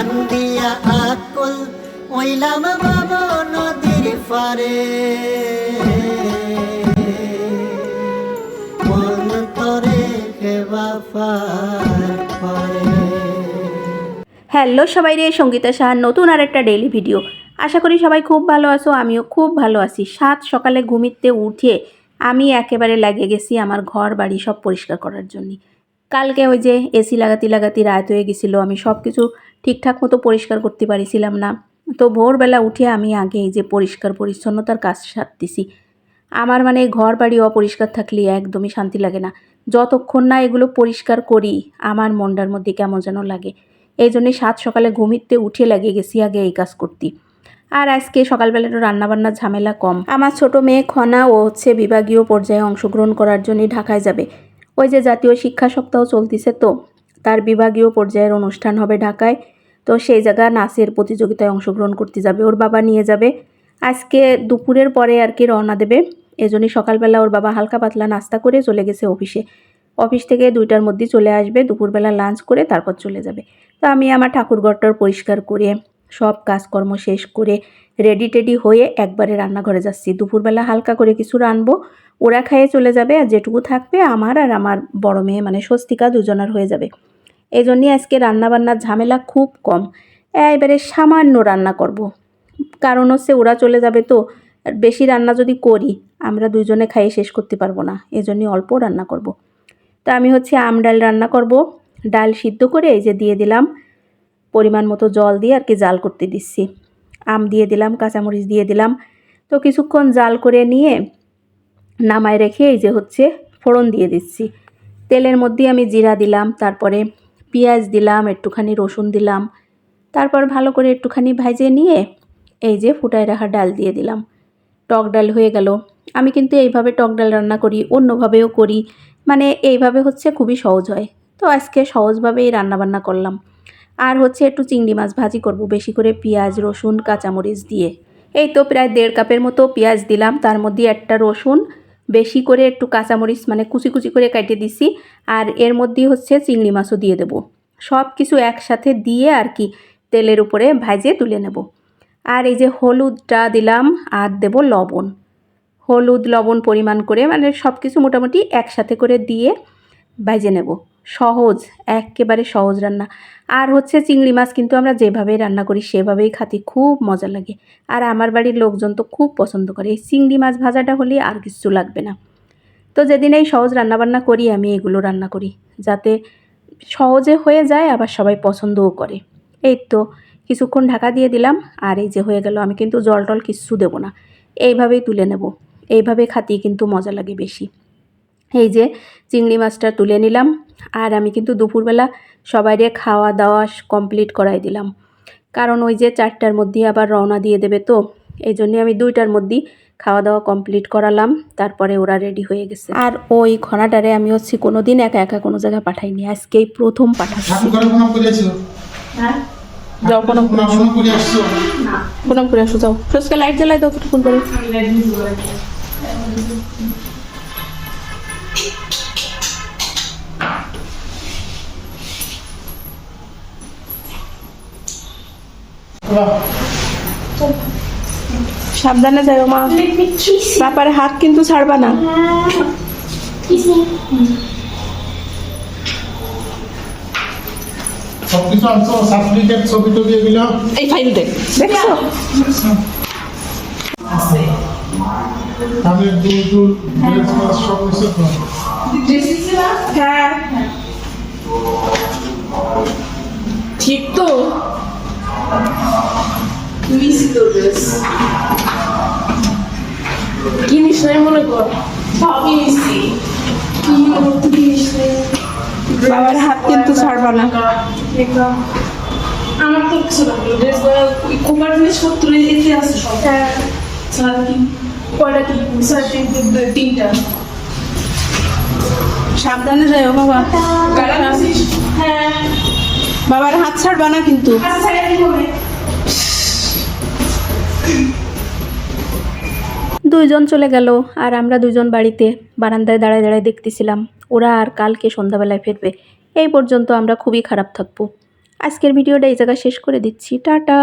টান দিয়া আকুল ওইলাম বাবা নদীর পারে মন তরে হেবা পারে। হ্যালো সবাই রে, সঙ্গীতা সাহার নতুন আর একটা ডেইলি ভিডিও। আশা করি সবাই খুব ভালো আছো, আমিও খুব ভালো আছি। সকালে ঘুমিতে উঠে আমি একেবারে লাগিয়ে গেছি আমার ঘর বাড়ি সব পরিষ্কার করার জন্য। কালকে ওই যে এসি লাগাতে রাত হয়ে গেছিলো, আমি সব কিছু ঠিকঠাক মতো পরিষ্কার করতে পারিছিলাম না। তো ভোরবেলা উঠে আমি আগে এই যে পরিষ্কার পরিচ্ছন্নতার কাজ সারতেছি। আমার মানে ঘর বাড়ি অপরিষ্কার থাকলে একদমই শান্তি লাগে না। যতক্ষণ না এগুলো পরিষ্কার করি আমার মনটার মধ্যে কেমন যেন লাগে। এই জন্যই সকালে ঘুমিতে উঠে লাগিয়ে গেছি আগে এই কাজ করতে। আর আজকে সকালবেলা একটু রান্নাবান্নার ঝামেলা কম। আমার ছোট মেয়ে খনা ও হচ্ছে বিভাগীয় পর্যায়ে অংশগ্রহণ করার জন্য ঢাকায় যাবে। ওই যে জাতীয় শিক্ষা সপ্তাহ চলতেছে, তো তার বিভাগীয় পর্যায়ের অনুষ্ঠান হবে ঢাকায়। তো সেই জায়গা নাচের প্রতিযোগিতায় অংশগ্রহণ করতে যাবে, ওর বাবা নিয়ে যাবে। আজকে দুপুরের পরে আর কি রওনা দেবে। এজন্যই সকালবেলা ওর বাবা হালকা পাতলা নাস্তা করে চলে গেছে অফিসে। অফিস থেকে 2টার মধ্যে চলে আসবে, দুপুরবেলা লাঞ্চ করে তারপর চলে যাবে। তো আমি আমার ঠাকুরঘরটার পরিষ্কার করে সব কাজকর্ম শেষ করে রেডি হয়ে একবারে রান্নাঘরে যাচ্ছি। দুপুরবেলা হালকা করে কিছু রানবো, ওরা খাইয়ে চলে যাবে, আর যেটুকু থাকবে আমার আর আমার বড় মেয়ে মানে স্বস্তিকা দুজনের হয়ে যাবে। এই জন্যই আজকে রান্নাবান্নার ঝামেলা খুব কম, এবারে সামান্য রান্না করব। কারণ হচ্ছে ওরা চলে যাবে, তো বেশি রান্না যদি করি আমরা দুজনে খাইয়ে শেষ করতে পারবো না, এজন্যই অল্প রান্না করব। তো আমি হচ্ছে আম ডাল রান্না করব। ডাল সিদ্ধ করে এই যে দিয়ে দিলাম পরিমাণ মতো জল দিয়ে আর কি জাল করতে দিচ্ছি। আম দিয়ে দিলাম, কাঁচামরিচ দিয়ে দিলাম। তো কিছুক্ষণ জাল করে নিয়ে নামায় রেখে এই যে হচ্ছে ফোড়ন দিয়ে দিচ্ছি। তেলের মধ্যে আমি জিরা দিলাম, তারপরে পেঁয়াজ দিলাম, একটুখানি রসুন দিলাম, তারপর ভালো করে একটুখানি ভেজে নিয়ে এই যে ফুটায় রাখা ডাল দিয়ে দিলাম। টক ডাল হয়ে গেল। আমি কিন্তু এইভাবে টক ডাল রান্না করি, অন্যভাবেও করি, মানে এইভাবে হচ্ছে খুবই সহজ হয়। তো আজকে সহজভাবেই রান্নাবান্না করলাম। আর হচ্ছে একটু চিংড়ি মাছ ভাজি করব, বেশি করে পেঁয়াজ রসুন কাঁচামরিচ দিয়ে। এই তো প্রায় 1.5 কাপের মতো পেঁয়াজ দিলাম, তার মধ্যে একটা রসুন, বেশি করে একটু কাঁচামরিচ মানে কুচি কুচি করে কেটে দিছি। আর এর মধ্যে হচ্ছে চিংড়ি মাছও দিয়ে দেব। সব কিছু একসাথে দিয়ে আর কি তেলের উপরে ভাজে তুলে নেব। আর এই যে হলুদটা দিলাম, আর দেব লবণ। হলুদ লবণ পরিমাণ করে মানে সব কিছু মোটামুটি একসাথে করে দিয়ে ভেজে নেব। সহজ, একেবারে সহজ রান্না। আর হচ্ছে চিংড়ি মাছ কিন্তু আমরা যেভাবেই রান্না করি সেভাবেই খাতে খুব মজা লাগে। আর আমার বাড়ির লোকজন তো খুব পছন্দ করে। এই চিংড়ি মাছ ভাজাটা হলে আর কিছু লাগবে না। তো যেদিন এই সহজ রান্নাবান্না করি আমি এগুলো রান্না করি, যাতে সহজে হয়ে যায় আবার সবাই পছন্দও করে। এই তো কিছুক্ষণ ঢাকা দিয়ে দিলাম, আর এই যে হয়ে গেল। আমি কিন্তু জল টল কিচ্ছু দেবো না, এইভাবেই তুলে নেব। এইভাবে খাতেই কিন্তু মজা লাগে বেশি। এই যে চিংড়ি মাছটা তুলে নিলাম। আর আমি কিন্তু দুপুরবেলা সবাইরে খাওয়া দাওয়া কমপ্লিট করাই দিলাম, কারণ ওই যে 4টার মধ্যে আবার রওনা দিয়ে দেবে। তো এই জন্যে আমি 2টার মধ্যেই খাওয়া দাওয়া কমপ্লিট করালাম, তারপরে ওরা রেডি হয়ে গেছে। আর ওই খনাটারে আমি হচ্ছে কোনো দিন একা একা কোনো জায়গায় পাঠাইনি, আজকেই প্রথম পাঠাচ্ছি। যাও প্রণাম করে আসো, যাও সস্কে লাইট জ্বালাই দাও ফোন করে। সাবধানে যাও মা, বাপারে হাত কিন্তু ছাড়বা না। সবকিছু আনছো, সার্টিফিকেট ছবি টবি এগুলো এই ফাইল দেখছো? আমি দূর সব কিছু হ্যাঁ ঠিক তো। কিনিস নাই মনে কর, বাবার হাত কিন্তু ছাড়বা না। আমার তো কিছু লাগলো ড্রেস কোপার জিনিস পত্র এতে আছে সব। হ্যাঁ স্যার কি কয়টা কি স্যার 3টা। সাবধানে যাও বাবা। হ্যাঁ বাবার হাত ছাড়বা না কিন্তু। দুইজন চলে গেল, আর আমরা দুজন বাড়িতে বারান্দায় দাঁড়ায় দাঁড়ায় দেখতেছিলাম ওরা আর কালকে সন্ধ্যাবেলায় ফিরবে। এই পর্যন্ত আমরা খুবই খারাপ থাকবো। আজকের ভিডিওটা এই জায়গায় শেষ করে দিচ্ছি। টাটা।